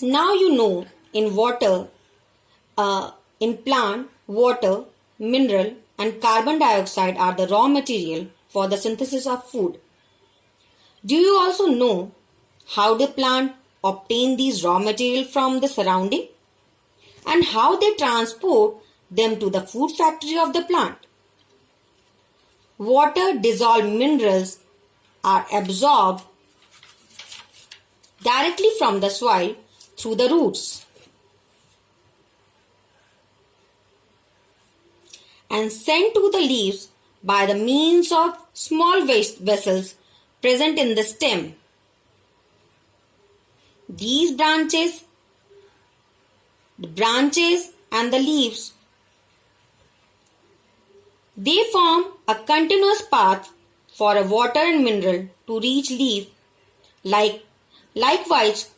Now you know in water, in plant, water, mineral, and carbon dioxide are the raw material for the synthesis of food. Do you also know how the plant obtain these raw material from the surrounding and how they transport them to the food factory of the plant? Water dissolved minerals are absorbed directly from the soil through the roots and sent to the leaves by the means of small vessels present in the stem. These the branches and the leaves, they form a continuous path for a water and mineral to reach leaf. Likewise,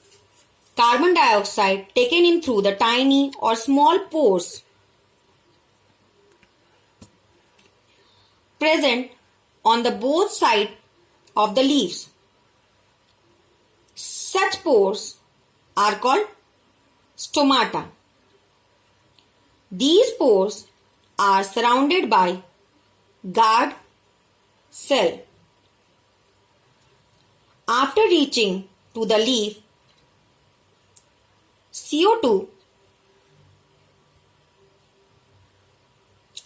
carbon dioxide taken in through the tiny or small pores present on the both sides of the leaves. Such pores are called stomata. These pores are surrounded by guard cell. After reaching to the leaf, CO2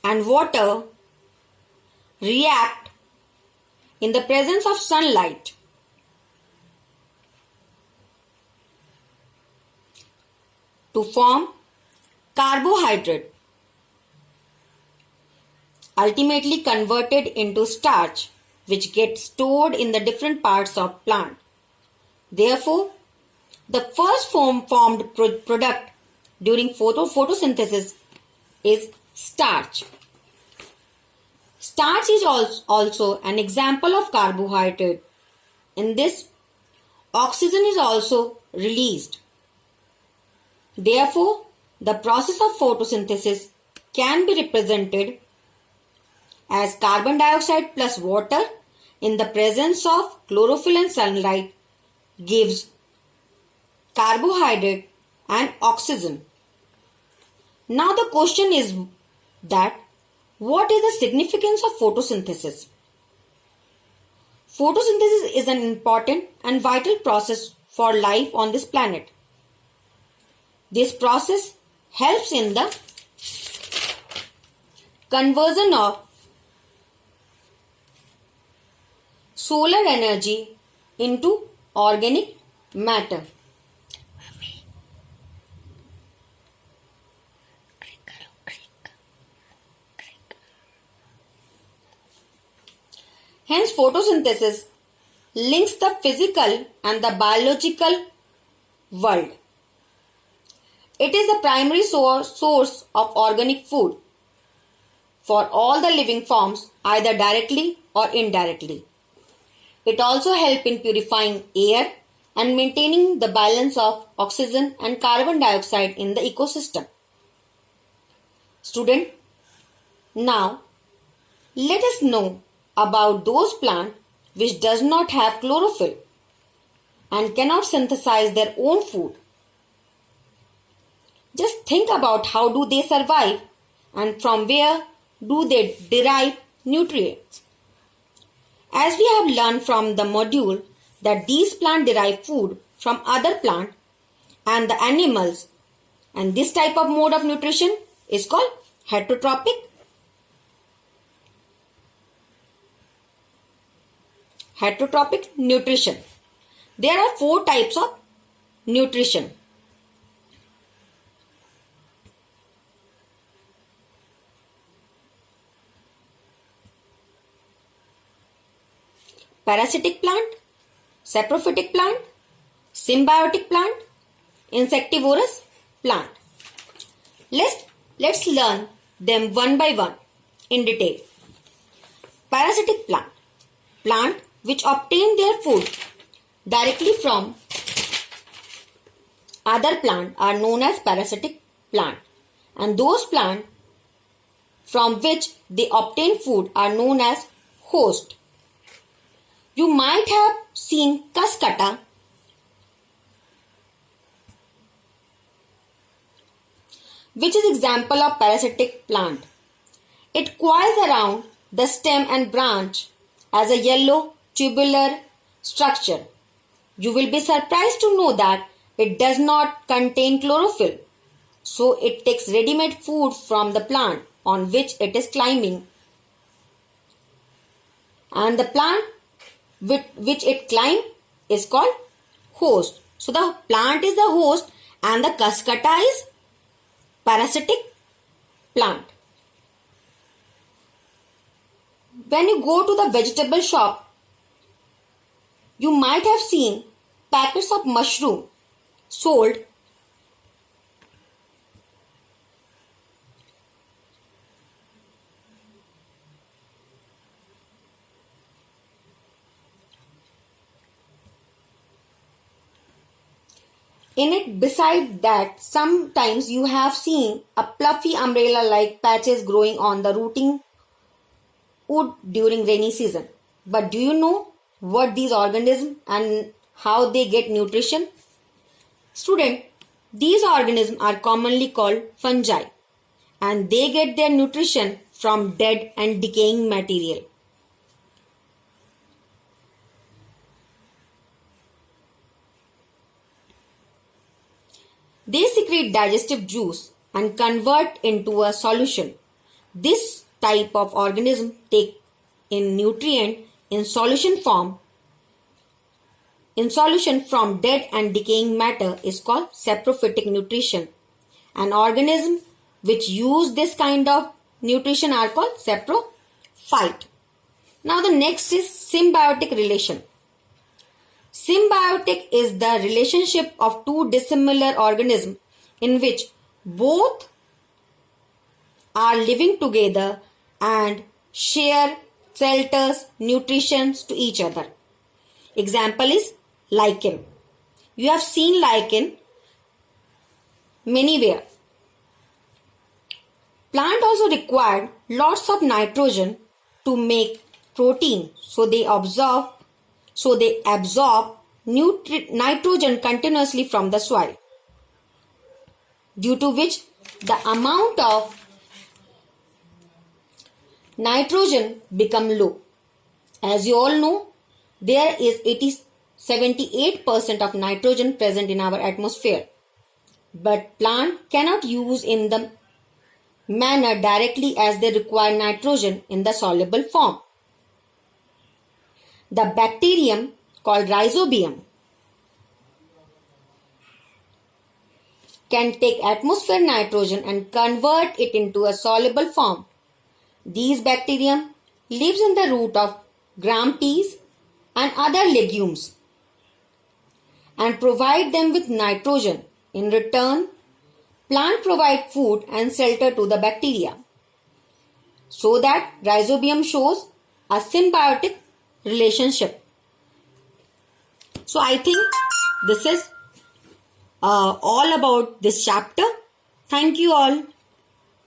and water react in the presence of sunlight to form carbohydrate, ultimately converted into starch, which gets stored in the different parts of plant. Therefore, the first formed product during photosynthesis is starch. Starch is also an example of carbohydrate. In this, oxygen is also released. Therefore, the process of photosynthesis can be represented as carbon dioxide plus water in the presence of chlorophyll and sunlight gives carbohydrate and oxygen. Now the question is that what is the significance of photosynthesis? Photosynthesis is an important and vital process for life on this planet. This process helps in the conversion of solar energy into organic matter. Hence, photosynthesis links the physical and the biological world. It is the primary source of organic food for all the living forms, either directly or indirectly. It also helps in purifying air and maintaining the balance of oxygen and carbon dioxide in the ecosystem. Student, now let us know about those plants which does not have chlorophyll and cannot synthesize their own food. Just think about how do they survive and from where do they derive nutrients. As we have learned from the module that these plants derive food from other plants and the animals, and this type of mode of nutrition is called heterotrophic. Heterotrophic nutrition. There are 4 types of nutrition. Parasitic plant, saprophytic plant, symbiotic plant, insectivorous plant. Let's learn them one by one in detail. Parasitic plant. Plant which obtain their food directly from other plant are known as parasitic plant, and those plants from which they obtain food are known as host. You might have seen Kaskata which is example of parasitic plant. It coils around the stem and branch as a yellow tubular structure. You will be surprised to know that it does not contain chlorophyll. So it takes ready-made food from the plant on which it is climbing. And the plant with which it climbs is called host. So the plant is the host and the cuscuta is parasitic plant. When you go to the vegetable shop, you might have seen packets of mushroom sold. In it, beside that, sometimes you have seen a fluffy umbrella-like patches growing on the rooting wood during rainy season. But do you know what these organisms and how they get nutrition? Student, these organisms are commonly called fungi and they get their nutrition from dead and decaying material. They secrete digestive juice and convert into a solution. This type of organism take in nutrient in solution from dead and decaying matter is called saprophytic nutrition. An organism which use this kind of nutrition are called saprophyte. Now the next is symbiotic relation. Symbiotic is the relationship of two dissimilar organisms in which both are living together and share shelters, nutrition to each other. Example is lichen. You have seen lichen manywhere. Plant also require lots of nitrogen to make protein, so they absorb nitrogen continuously from the soil, due to which the amount of nitrogen become low. As you all know, there is 78% of nitrogen present in our atmosphere, but plant cannot use in the manner directly as they require nitrogen in the soluble form. The bacterium called Rhizobium can take atmosphere nitrogen and convert it into a soluble form. These bacterium lives in the root of gram peas and other legumes and provide them with nitrogen. In return, plant provide food and shelter to the bacteria. So that Rhizobium shows a symbiotic relationship. So I think this is all about this chapter. Thank you all.